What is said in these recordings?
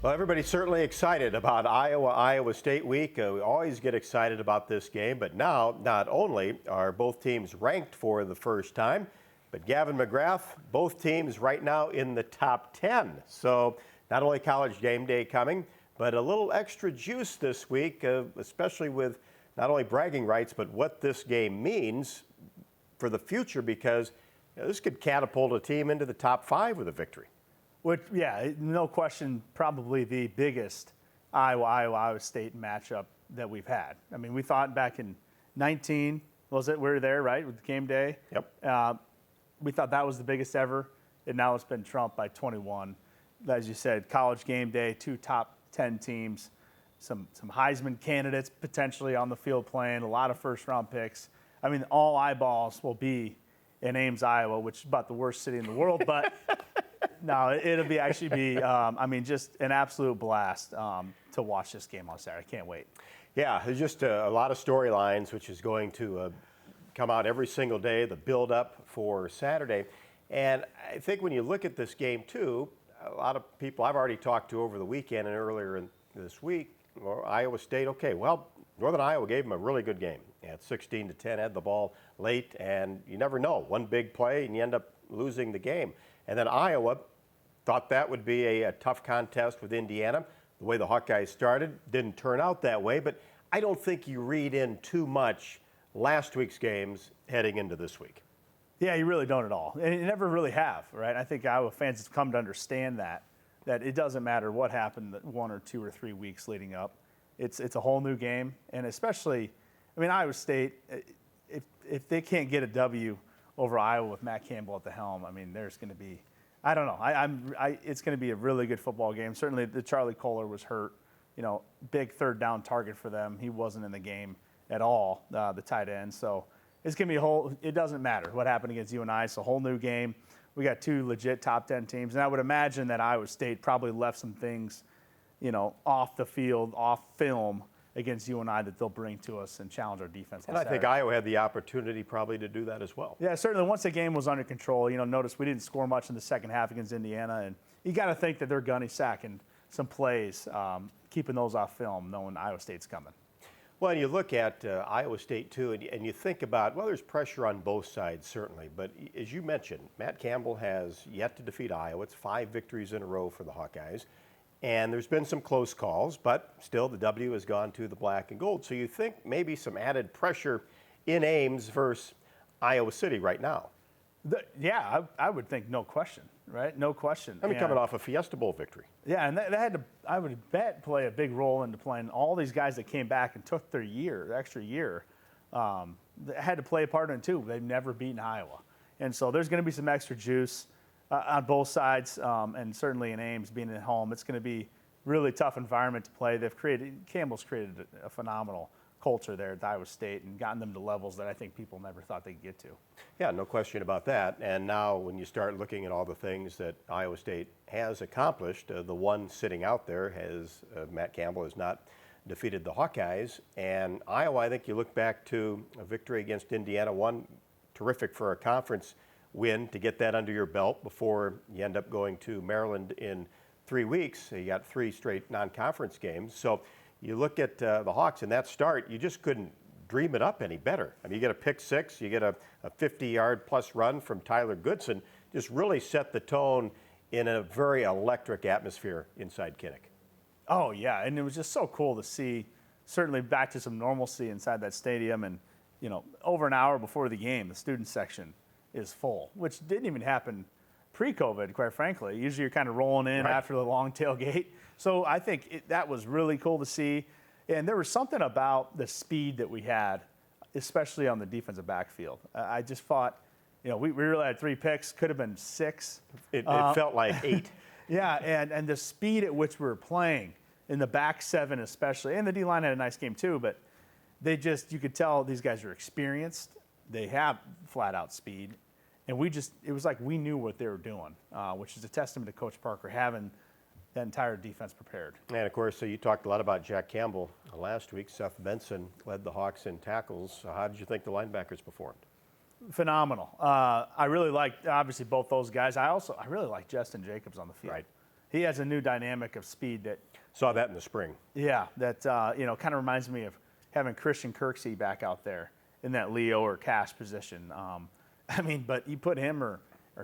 Well, everybody's certainly excited about Iowa State week. We always get excited about this game, but now not only are both teams ranked for the first time, but Gavin McGrath, both teams right now in the top 10. So not only college game day coming, but a little extra juice this week, especially with not only bragging rights, but what this game means for the future, because this could catapult a team into the top 5 with a victory. Which, yeah, no question, probably the biggest Iowa State matchup that we've had. I mean, we thought back in 19, was it? We were there, right, with game day? Yep. We thought that was the biggest ever, and now it's been trumped by 21. As you said, college game day, 2 top 10 teams, some Heisman candidates potentially on the field playing, a lot of first-round picks. I mean, all eyeballs will be in Ames, Iowa, which is about the worst city in the world, but no, it'll be just an absolute blast to watch this game on Saturday. I can't wait. Yeah, there's just a lot of storylines, which is going to come out every single day, the build-up for Saturday. And I think when you look at this game, too, a lot of people I've already talked to over the weekend and earlier this week, well, Iowa State, okay, well, Northern Iowa gave them a really good game. At 16-10, had the ball late, and you never know. One big play, and you end up losing the game. And then Iowa thought that would be a tough contest with Indiana. The way the Hawkeyes started didn't turn out that way, but I don't think you read in too much last week's games heading into this week. Yeah, you really don't at all. And you never really have, right? I think Iowa fans have come to understand that it doesn't matter what happened 1 or 2 or 3 weeks leading up. It's a whole new game, and especially, I mean, Iowa State, if they can't get a W over Iowa with Matt Campbell at the helm, I mean, there's going to be, I don't know. It's going to be a really good football game. Certainly, the Charlie Kohler was hurt. You know, big third down target for them. He wasn't in the game at all, the tight end. So it's going to be it doesn't matter what happened against UNI. It's a whole new game. We got 2 legit top 10 teams. And I would imagine that Iowa State probably left some things, off the field, off film against UNI that they'll bring to us and challenge our defense. And I think Iowa had the opportunity probably to do that as well. Yeah, certainly once the game was under control, notice we didn't score much in the second half against Indiana. And you got to think that they're gunny sacking some plays, keeping those off film, knowing Iowa State's coming. Well, and you look at Iowa State, too, and you think about, well, there's pressure on both sides, certainly. But as you mentioned, Matt Campbell has yet to defeat Iowa. It's 5 victories in a row for the Hawkeyes. And there's been some close calls, but still the W has gone to the black and gold. So you think maybe some added pressure in Ames versus Iowa City right now. Yeah, I would think no question, right? No question. I mean, coming off a Fiesta Bowl victory. Yeah, and that had to, I would bet, play a big role into playing all these guys that came back and took their extra year, had to play a part in it too. They've never beaten Iowa. And so there's going to be some extra juice on both sides, and certainly in Ames being at home. It's going to be really tough environment to play. Campbell's created a phenomenal culture there at Iowa State and gotten them to levels that I think people never thought they could get to. Yeah, no question about that. And now when you start looking at all the things that Iowa State has accomplished, the one sitting out there Matt Campbell has not defeated the Hawkeyes. And Iowa, I think you look back to a victory against Indiana, one terrific for a conference win to get that under your belt before you end up going to Maryland in 3 weeks. You got 3 straight non-conference games. So you look at the Hawks in that start, you just couldn't dream it up any better. I mean, you get a pick 6, you get a 50-yard plus run from Tyler Goodson, just really set the tone in a very electric atmosphere inside Kinnick. Oh, yeah, and it was just so cool to see, certainly back to some normalcy inside that stadium. And, over an hour before the game, the student section is full, which didn't even happen pre-COVID, quite frankly. Usually you're kind of rolling in after the long tailgate. So I think that was really cool to see. And there was something about the speed that we had, especially on the defensive backfield. I just thought, we really had 3 picks, could have been 6. It felt like 8. Yeah, and the speed at which we were playing, in the back 7 especially, and the D-line had a nice game too, but you could tell these guys are experienced. They have flat-out speed. And it was like we knew what they were doing, which is a testament to Coach Parker having that entire defense prepared. And, of course, so you talked a lot about Jack Campbell last week. Seth Benson led the Hawks in tackles. How did you think the linebackers performed? Phenomenal. I really liked, obviously, both those guys. I really like Justin Jacobs on the field. Right. he has a new dynamic of speed that, Saw that in the spring. that kind of reminds me of having Christian Kirksey back out there in that Leo or Cash position. But you put him or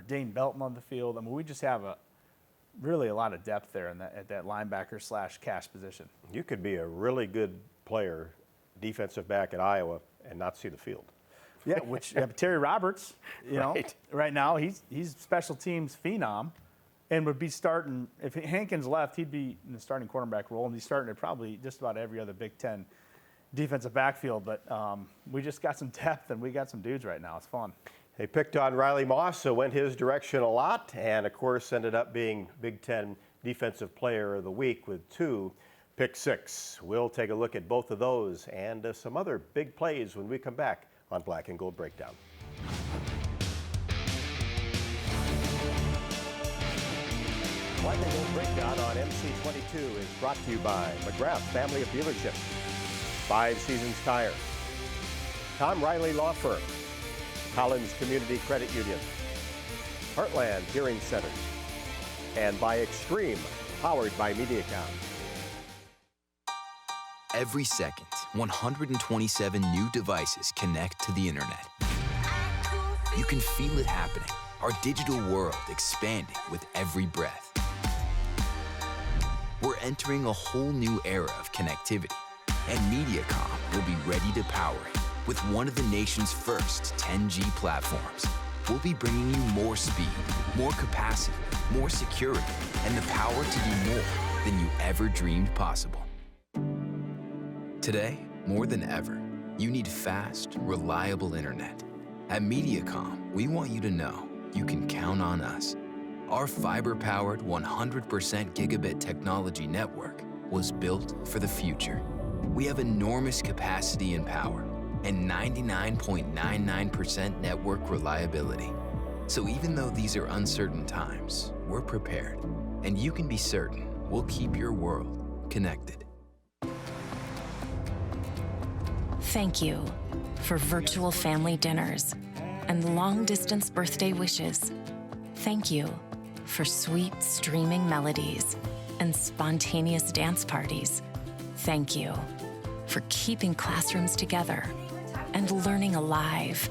Dane Belton on the field. We just have really a lot of depth there at that linebacker / Cash position. You could be a really good player, defensive back at Iowa, and not see the field. Yeah, Terry Roberts, Right. right now he's special teams phenom, and would be starting if Hankins left, he'd be in the starting quarterback role, and he's starting at probably just about every other Big Ten defensive backfield. But we just got some depth, and we got some dudes right now. It's fun. They picked on Riley Moss, so went his direction a lot, and of course ended up being Big Ten Defensive Player of the Week with 2 pick 6. We'll take a look at both of those and some other big plays when we come back on Black and Gold Breakdown. Black and Gold Breakdown on MC22 is brought to you by McGrath Family of Dealerships, 5 Seasons Tire, Tom Riley Law Firm, Collins Community Credit Union, Heartland Hearing Center, and by Extreme, powered by Mediacom. Every second, 127 new devices connect to the internet. You can feel it happening, our digital world expanding with every breath. We're entering a whole new era of connectivity, and Mediacom will be ready to power it with one of the nation's first 10G platforms. We'll be bringing you more speed, more capacity, more security, and the power to do more than you ever dreamed possible. Today, more than ever, you need fast, reliable internet. At Mediacom, we want you to know you can count on us. Our fiber-powered 100% gigabit technology network was built for the future. We have enormous capacity and power, and 99.99% network reliability. So even though these are uncertain times, we're prepared, and you can be certain we'll keep your world connected. Thank you for virtual family dinners and long-distance birthday wishes. Thank you for sweet streaming melodies and spontaneous dance parties. Thank you for keeping classrooms together and learning alive.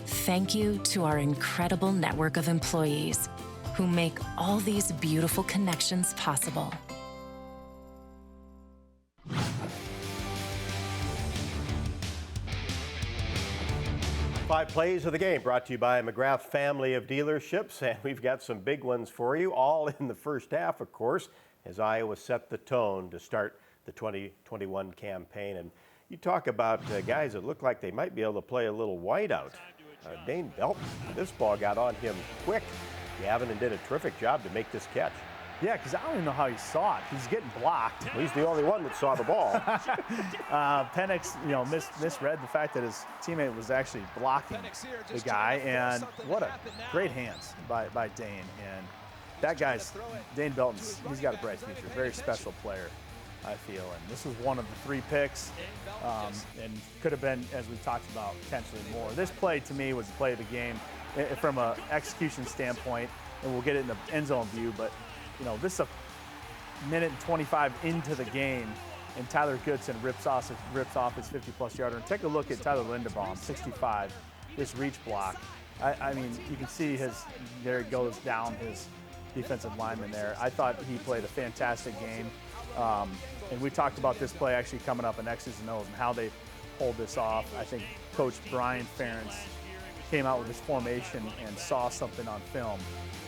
Thank you to our incredible network of employees who make all these beautiful connections possible. 5 plays of the game brought to you by McGrath Family of Dealerships, and we've got some big ones for you, all in the first half, of course, as Iowa set the tone to start the 2021 campaign. And you talk about guys that look like they might be able to play a little whiteout. Dane Belton, this ball got on him quick. Gavin did a terrific job to make this catch. Yeah, because I don't even know how he saw it. He's getting blocked. He's the only one that saw the ball. Penix, misread the fact that his teammate was actually blocking the guy, and what a great hands by Dane. And that guy's, Dane Belton, he's got a bright future. Very special player, I feel. And this was one of the 3 picks, and could have been, as we talked about, potentially more. This play, to me, was the play of the game from an execution standpoint, and we'll get it in the end zone view, but this is a minute and 25 into the game, and Tyler Goodson rips off his 50-plus yarder. And take a look at Tyler Linderbaum, 65, this reach block. I mean, you can see there he goes down his defensive lineman there. I thought he played a fantastic game. And we talked about this play actually coming up in X's and O's and how they pulled this off. I think Coach Brian Ferentz came out with this formation and saw something on film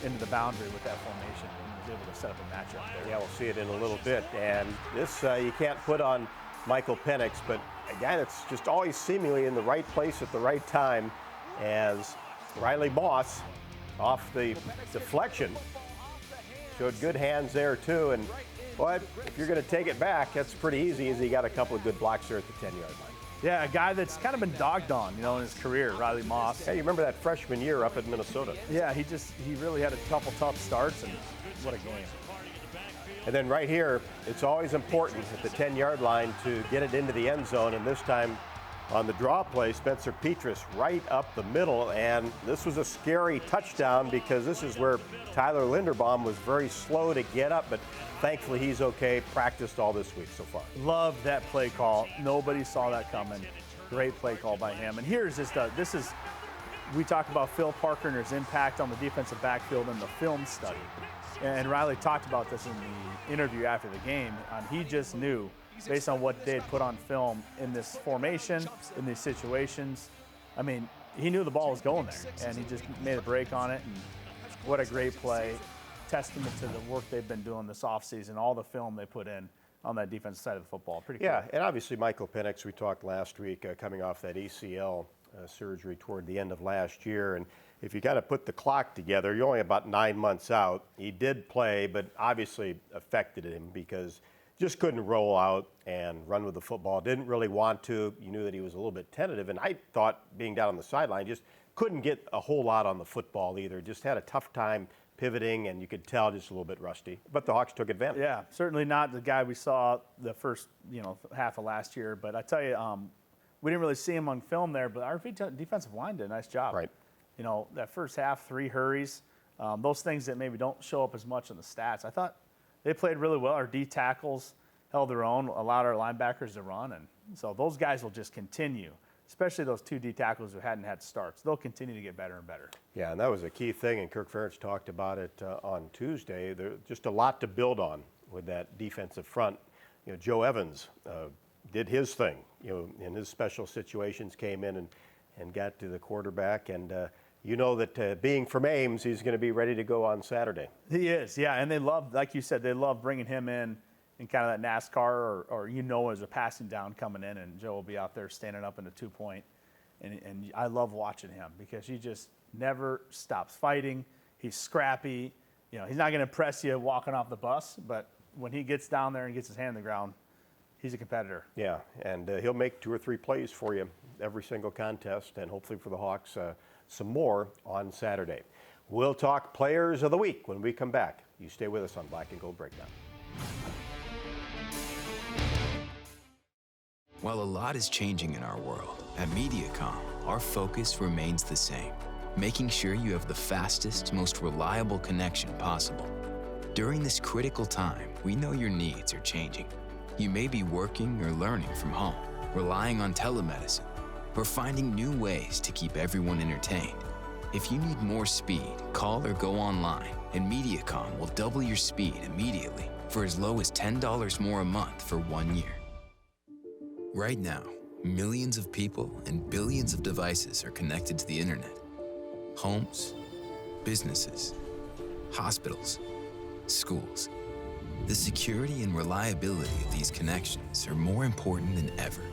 into the boundary with that formation. Able to set up a matchup there. Yeah, we'll see it in a little bit. And this you can't put on Michael Penix, but a guy that's just always seemingly in the right place at the right time, as Riley Moss off the deflection showed good hands there too. And but if you're going to take it back, that's pretty easy, as he got a couple of good blocks there at the 10-yard line. Yeah, a guy that's kind of been dogged on, in his career, Riley Moss. Hey, you remember that freshman year up at Minnesota? Yeah, he really had a couple tough starts, and what a game. And then right here, it's always important at the 10-yard line to get it into the end zone, and this time On the draw play, Spencer Petras right up the middle, and this was a scary touchdown because this is where Tyler Linderbaum was very slow to get up, but thankfully he's okay, practiced all this week so far. Love that play call. Nobody saw that coming. Great play call by him. And here's just we talk about Phil Parker and his impact on the defensive backfield in the film study. And Riley talked about this in the interview after the game. He just knew, based on what they had put on film in this formation, in these situations, I mean, he knew the ball was going there, and he just made a break on it. And what a great play. Testament to the work they've been doing this offseason, all the film they put in on that defensive side of the football. Pretty cool. Yeah, and obviously Michael Penix, we talked last week, coming off that ACL surgery toward the end of last year. And if you kind of put the clock together, you're only about 9 months out. He did play, but obviously affected him because just couldn't roll out and run with the football. Didn't really want to. You knew that he was a little bit tentative. And I thought, being down on the sideline, just couldn't get a whole lot on the football either. Just had a tough time pivoting, and you could tell just a little bit rusty. But the Hawks took advantage. Yeah, certainly not the guy we saw the first half of last year. But I tell you, we didn't really see him on film there, but our defensive line did a nice job. Right. That first half, 3 hurries, those things that maybe don't show up as much in the stats. I thought they played really well. Our D tackles held their own, allowed our linebackers to run. And so those guys will just continue, especially those 2 D tackles who hadn't had starts. They'll continue to get better and better. Yeah, and that was a key thing, and Kirk Ferentz talked about it on Tuesday. There's just a lot to build on with that defensive front. Joe Evans did his thing, in his special situations, came in and got to the quarterback. And that being from Ames, he's going to be ready to go on Saturday. He is, yeah. And they love, like you said, they love bringing him in kind of that NASCAR or as a passing down coming in, and Joe will be out there standing up in the 2-point. And I love watching him because he just never stops fighting. He's scrappy. He's not going to impress you walking off the bus, but when he gets down there and gets his hand in the ground, he's a competitor. Yeah, and he'll make 2 or 3 plays for you every single contest, and hopefully for the Hawks some more on Saturday. We'll talk Players of the Week when we come back. You stay with us on Black and Gold Breakdown. While a lot is changing in our world, at Mediacom, our focus remains the same, making sure you have the fastest, most reliable connection possible. During this critical time, we know your needs are changing. You may be working or learning from home, relying on telemedicine, or finding new ways to keep everyone entertained. If you need more speed, call or go online, and Mediacom will double your speed immediately for as low as $10 more a month for 1 year. Right now, millions of people and billions of devices are connected to the internet. Homes, businesses, hospitals, schools. The security and reliability of these connections are more important than ever.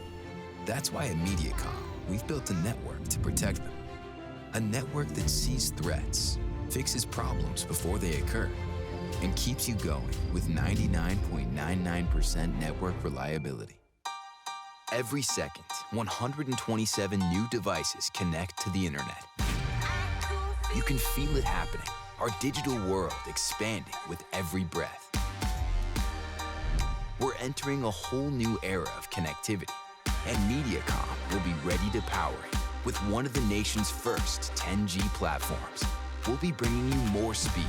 That's why at Mediacom, we've built a network to protect them. A network that sees threats, fixes problems before they occur, and keeps you going with 99.99% network reliability. Every second, 127 new devices connect to the internet. You can feel it happening, our digital world expanding with every breath. We're entering a whole new era of connectivity, and Mediacom will be ready to power it with one of the nation's first 10G platforms. We'll be bringing you more speed,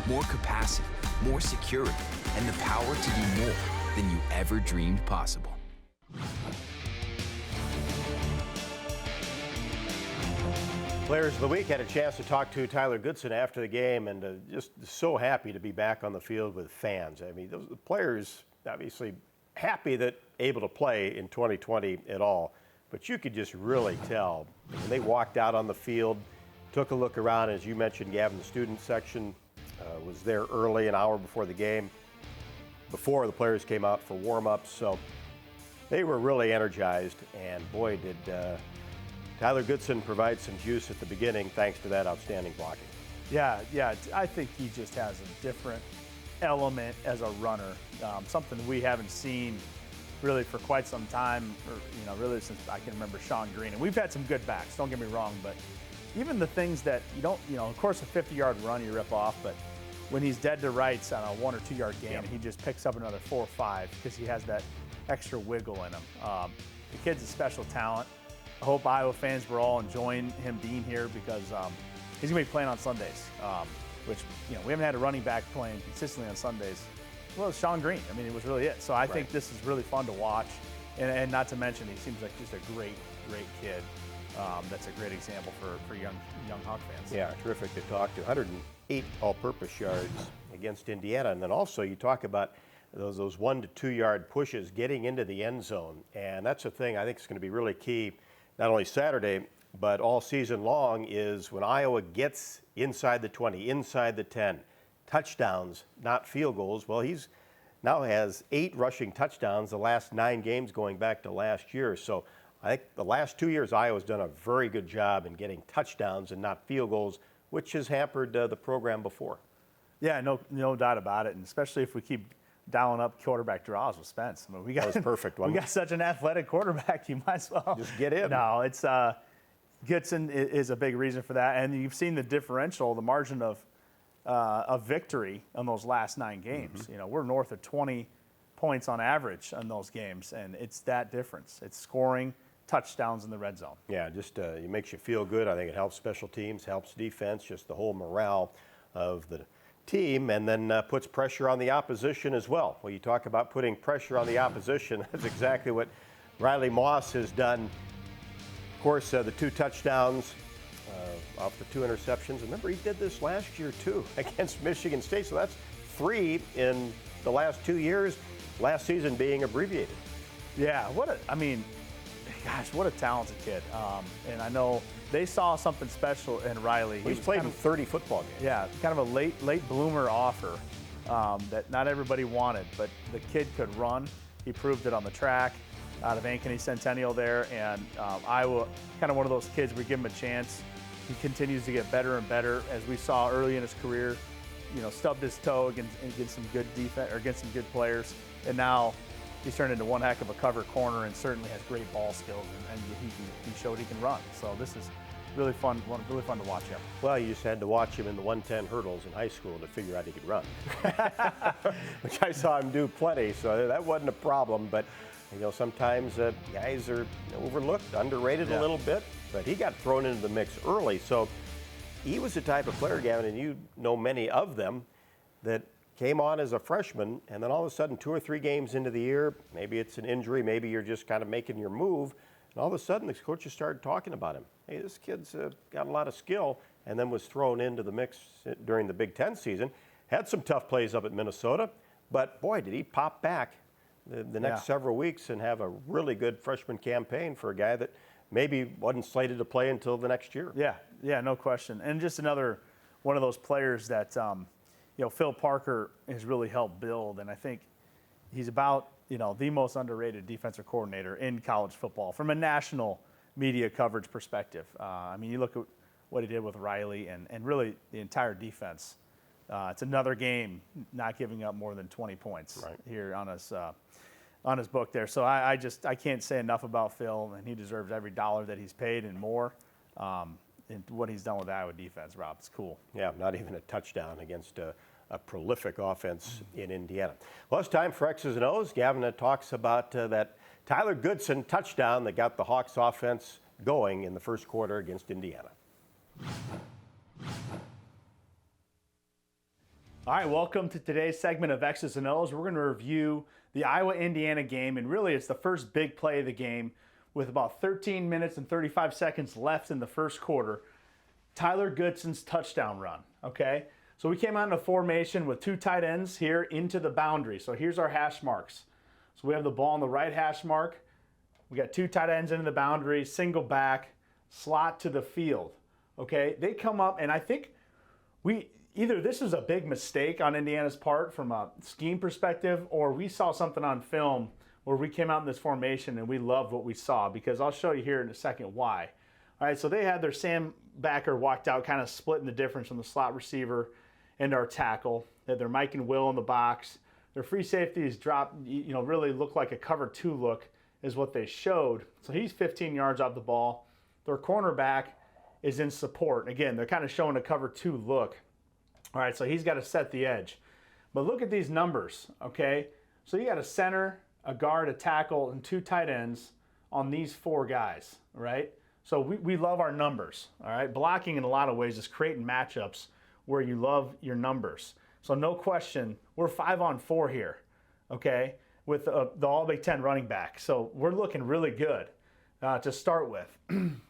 more capacity, more security, and the power to do more than you ever dreamed possible. Players of the Week had a chance to talk to Tyler Goodson after the game, and just so happy to be back on the field with fans. I mean, the players obviously happy that able to play in 2020 at all, but you could just really tell when they walked out on the field, took a look around. As you mentioned, Gavin, the student section was there early, an hour before the game, before the players came out for warm-ups. So they were really energized, and boy, did Tyler Goodson provide some juice at the beginning thanks to that outstanding blocking. Yeah, I think he just has a different element as a runner, something we haven't seen really for quite some time, or really since I can remember Sean Green. And we've had some good backs, don't get me wrong, but even the things that you don't, of course a 50-yard run you rip off, but when he's dead to rights on a 1 or 2 yard gain, he just picks up another 4 or 5 because he has that extra wiggle in him. The kid's a special talent. hope Iowa fans were all enjoying him being here because he's going to be playing on Sundays, which, we haven't had a running back playing consistently on Sundays. Well, it's Sean Green. I mean, it was really it. So I think this is really fun to watch. And not to mention, he seems like just a great kid. That's a great example for young Hawk fans. Yeah, terrific to talk to. 108 all-purpose yards against Indiana. And then also you talk about those 1 to 2 yard pushes getting into the end zone. And that's a thing I think is going to be really key, not only Saturday, but all season long, is when Iowa gets inside the 20, inside the 10, touchdowns, not field goals. Well, he's now has 8 rushing touchdowns the last 9 games going back to last year. So I think the last 2 years, Iowa's done a very good job in getting touchdowns and not field goals, which has hampered the program before. Yeah, no doubt about it, and especially if we keep dialing up quarterback draws with Spence. I mean, That was perfect. We got such an athletic quarterback, you might as well just get in. No, it's Goodson is a big reason for that, and you've seen the differential, the margin of victory on those last 9 games. We're north of 20 points on average on those games, and it's that difference. It's scoring touchdowns in the red zone. Yeah, just it makes you feel good. I think it helps special teams, helps defense, just the whole morale of the team, and then puts pressure on the opposition as well. Well, you talk about putting pressure on the opposition. That's exactly what Riley Moss has done. Of course, the 2 touchdowns off the 2 interceptions. Remember, he did this last year too against Michigan State. So that's 3 in the last 2 years. Last season being abbreviated. Yeah, what a talented kid. And I know they saw something special in Riley. He's played in 30 football games. Yeah, kind of a late bloomer offer that not everybody wanted, but the kid could run. He proved it on the track out of Ankeny Centennial there, and Iowa, kind of one of those kids, we give him a chance. He continues to get better and better, as we saw early in his career. Stubbed his toe against some good defense or against some good players, and now he's turned into one heck of a cover corner and certainly has great ball skills, and he showed he can run. So this is really fun to watch him. Well, you just had to watch him in the 110 hurdles in high school to figure out he could run, which I saw him do plenty, so that wasn't a problem. But sometimes guys are overlooked, underrated a little bit, but he got thrown into the mix early. So he was the type of player, Gavin, and you know many of them, that came on as a freshman, and then all of a sudden 2 or 3 games into the year, maybe it's an injury, maybe you're just kind of making your move, and all of a sudden the coaches started talking about him. Hey, this kid's got a lot of skill, and then was thrown into the mix during the Big Ten season. Had some tough plays up at Minnesota, but boy, did he pop back the next several weeks and have a really good freshman campaign for a guy that maybe wasn't slated to play until the next year. Yeah, no question. And just another one of those players that Phil Parker has really helped build, and I think he's about the most underrated defensive coordinator in college football from a national media coverage perspective. You look at what he did with Riley and really the entire defense. It's another game not giving up more than 20 points here on his book there. So I can't say enough about Phil, and he deserves every dollar that he's paid and more. And what he's done with the Iowa defense, Rob, it's cool. Yeah, not even a touchdown against a prolific offense in Indiana. Well, it's time for X's and O's. Gavin talks about that Tyler Goodson touchdown that got the Hawks offense going in the first quarter against Indiana. All right, welcome to today's segment of X's and O's. We're going to review the Iowa-Indiana game, and really it's the first big play of the game with about 13 minutes and 35 seconds left in the first quarter. Tyler Goodson's touchdown run, okay? So we came out in a formation with 2 tight ends here into the boundary. So here's our hash marks. So we have the ball on the right hash mark. We got 2 tight ends into the boundary, single back, slot to the field, okay? They come up, and I think either this was a big mistake on Indiana's part from a scheme perspective, or we saw something on film where we came out in this formation and we loved what we saw, because I'll show you here in a second why. All right, so they had their Sam backer walked out, kind of splitting the difference from the slot receiver and our tackle. They had their Mike and Will in the box. Their free safeties dropped, really looked like a cover 2 look is what they showed. So he's 15 yards off the ball. Their cornerback is in support. Again, they're kind of showing a cover 2 look. All right, so he's got to set the edge. But look at these numbers, okay? So you got a center, a guard, a tackle, and 2 tight ends on these four guys, right? So we love our numbers, all right? Blocking in a lot of ways is creating matchups where you love your numbers. So no question, we're 5-on-4 here, okay, with the All Big Ten running back. So we're looking really good to start with.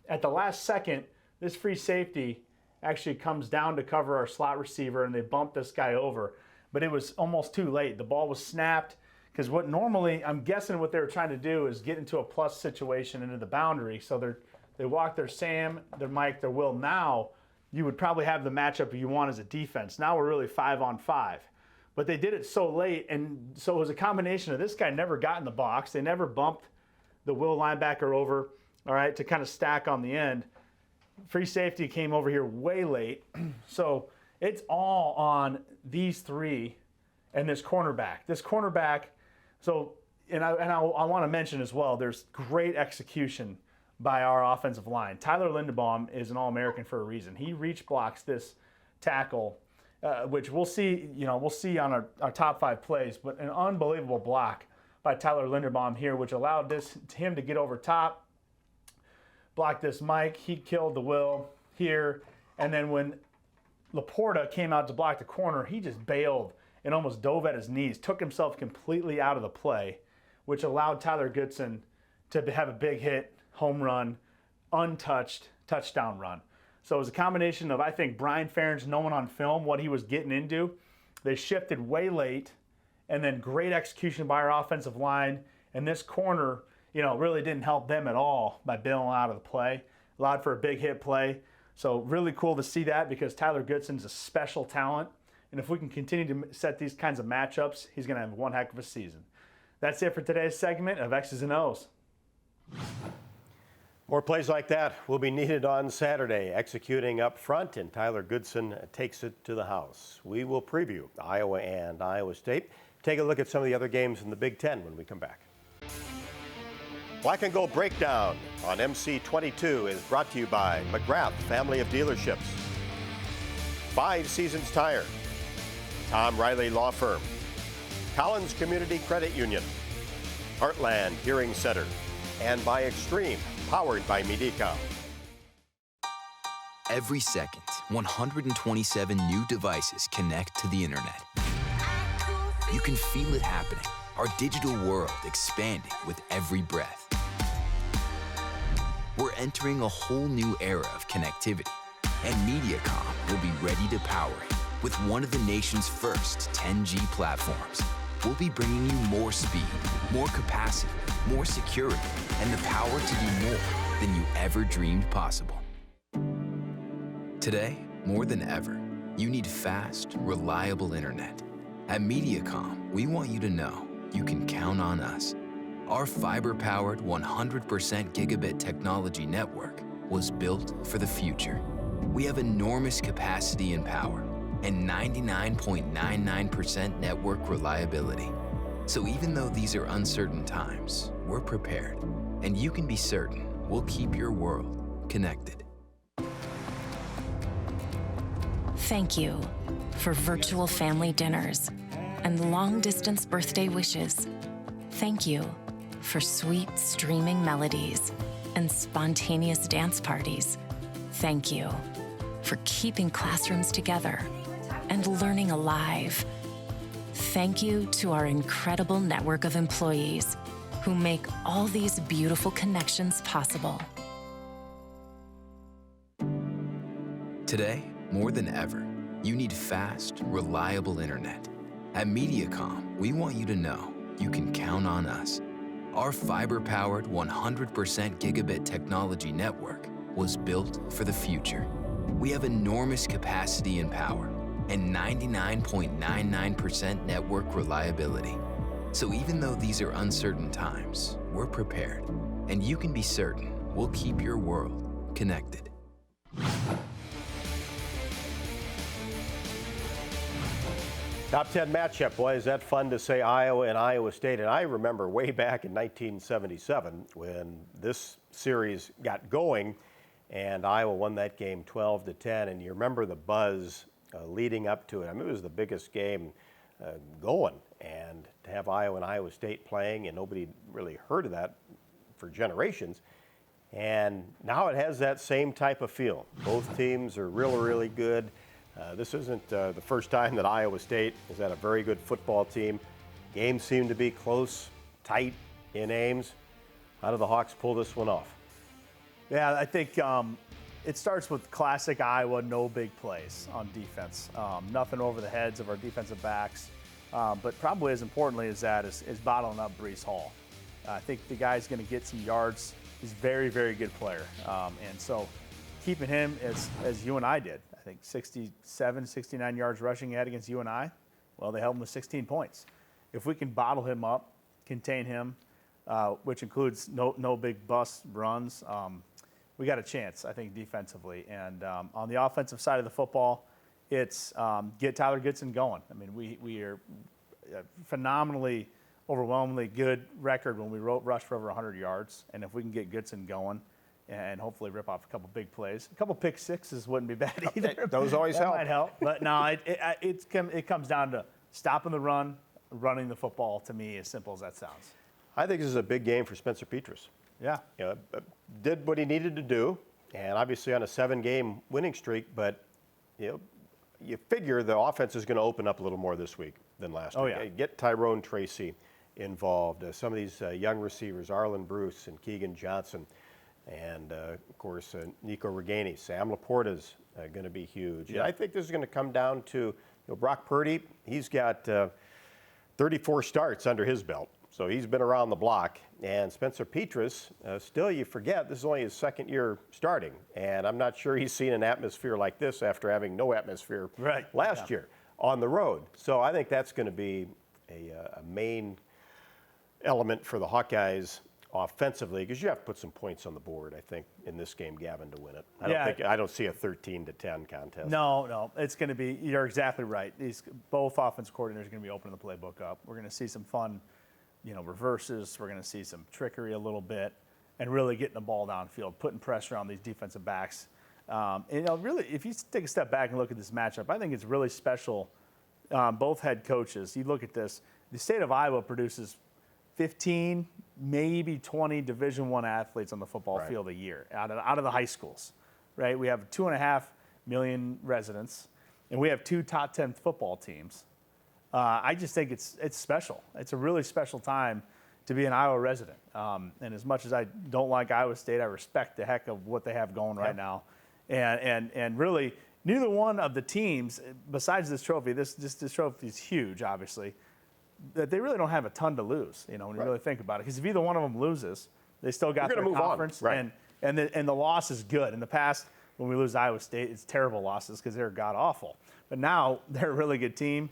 At the last second, this free safety actually comes down to cover our slot receiver, and they bump this guy over. But it was almost too late. The ball was snapped, because what normally, I'm guessing what they were trying to do is get into a plus situation into the boundary. So they walk their Sam, their Mike, their Will. Now, you would probably have the matchup you want as a defense. Now we're really 5-on-5. But they did it so late, and so it was a combination of this guy never got in the box. They never bumped the Will linebacker over, all right, to kind of stack on the end. Free safety came over here way late. So it's all on these three and this cornerback. This cornerback, so, and I want to mention as well, there's great execution by our offensive line. Tyler Linderbaum is an All-American for a reason. He reach blocks this tackle, which we'll see on our top 5 plays, but an unbelievable block by Tyler Linderbaum here, which allowed him to get over top, block this Mike. He killed the Will here, and then when Laporta came out to block the corner, he just bailed and almost dove at his knees, took himself completely out of the play, which allowed Tyler Goodson to have a big hit, home run, untouched touchdown run. So it was a combination of, I think, Brian Ferentz knowing on film what he was getting into. They shifted way late, and then great execution by our offensive line. And this corner, really didn't help them at all by bailing out of the play. Allowed for a big hit play. So really cool to see that, because Tyler Goodson's a special talent. And if we can continue to set these kinds of matchups, he's going to have one heck of a season. That's it for today's segment of X's and O's. More plays like that will be needed on Saturday, executing up front, and Tyler Goodson takes it to the house. We will preview Iowa and Iowa State. Take a look at some of the other games in the Big Ten when we come back. Black and Gold Breakdown on MC22 is brought to you by McGrath Family of Dealerships, 5 Seasons Tire, Tom Riley Law Firm, Collins Community Credit Union, Heartland Hearing Center, and by Extreme, powered by Mediacom. Every second, 127 new devices connect to the internet. You can feel it happening. Our digital world expanding with every breath. We're entering a whole new era of connectivity, and Mediacom will be ready to power it with one of the nation's first 10G platforms. We'll be bringing you more speed, more capacity, more security, and the power to do more than you ever dreamed possible. Today, more than ever, you need fast, reliable internet. At Mediacom, we want you to know you can count on us. Our fiber-powered 100% gigabit technology network was built for the future. We have enormous capacity and power, and 99.99% network reliability. So even though these are uncertain times, we're prepared, and you can be certain we'll keep your world connected. Thank you for virtual family dinners and long-distance birthday wishes. Thank you for sweet streaming melodies and spontaneous dance parties. Thank you for keeping classrooms together and learning alive. Thank you to our incredible network of employees who make all these beautiful connections possible. Today, more than ever, you need fast, reliable internet. At Mediacom, we want you to know you can count on us. Our fiber-powered 100% gigabit technology network was built for the future. We have enormous capacity and power, and 99.99% network reliability. So even though these are uncertain times, we're prepared, and you can be certain we'll keep your world connected. Top 10 matchup. Boy, is that fun to say, Iowa and Iowa State. And I remember way back in 1977 when this series got going and Iowa won that game 12-10. And you remember the buzz leading up to it. I mean, it was the biggest game going. And to have Iowa and Iowa State playing, and nobody really heard of that for generations. And now it has that same type of feel. Both teams are really, really good. This isn't the first time that Iowa State has had a very good football team. Games seem to be close, tight in Ames. How do the Hawks pull this one off? Yeah, I think it starts with classic Iowa, no big plays on defense. Nothing over the heads of our defensive backs. But probably as importantly as that is bottling up Breece Hall. I think the guy's going to get some yards. He's a very, very good player. And so keeping him as you and I did, I think 67, 69 yards rushing he had against you and I, well, they held him with 16 points. If we can bottle him up, contain him, which includes no big bust runs, we got a chance, I think, defensively. And on the offensive side of the football, it's get Tyler Goodson going. I mean, we are a phenomenally, overwhelmingly good record when we rushed for over 100 yards. And if we can get Goodson going and hopefully rip off a couple big plays, a couple pick sixes wouldn't be bad either. Those always help. That might help. But no, it comes down to stopping the run, running the football, to me, as simple as that sounds. I think this is a big game for Spencer Petras. Yeah. You know, did what he needed to do, and obviously on a 7-game winning streak, but you figure the offense is going to open up a little more this week than last week. Yeah. Get Tyrone Tracy involved. Some of these young receivers, Arlen Bruce and Keegan Johnson, and of course Nico Reganey. Sam Laporta's going to be huge. Yeah. And I think this is going to come down to Brock Purdy. He's got 34 starts under his belt. So he's been around the block. And Spencer Petras, still you forget, this is only his second year starting. And I'm not sure he's seen an atmosphere like this after having no atmosphere last year on the road. So I think that's going to be a main element for the Hawkeyes offensively, because you have to put some points on the board, I think, in this game, Gavin, to win it. I don't see a 13-10 contest. No, it's going to be, you're exactly right. Both offensive coordinators are going to be opening the playbook up. We're going to see some fun reverses. We're going to see some trickery a little bit and really getting the ball downfield, putting pressure on these defensive backs. Really, if you take a step back and look at this matchup, I think it's really special. Both head coaches, you look at this, the state of Iowa produces 15, maybe 20 Division I athletes on the football field a year out of the high schools, right? We have 2.5 million residents, and we have 2 top 10 football teams. I just think it's special. It's a really special time to be an Iowa resident. And as much as I don't like Iowa State, I respect the heck of what they have going right now. And really, neither one of the teams, besides this trophy, this trophy is huge, obviously, that they really don't have a ton to lose, when you really think about it. Because if either one of them loses, they still got their conference. And the loss is good. In the past, when we lose to Iowa State, it's terrible losses because they're god-awful. But now they're a really good team.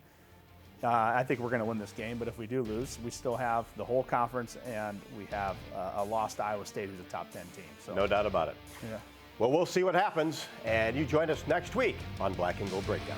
I think we're going to win this game, but if we do lose, we still have the whole conference, and we have a lost Iowa State who's a top 10 team. So. No doubt about it. Yeah. Well, we'll see what happens, and you join us next week on Black and Gold Breakdown.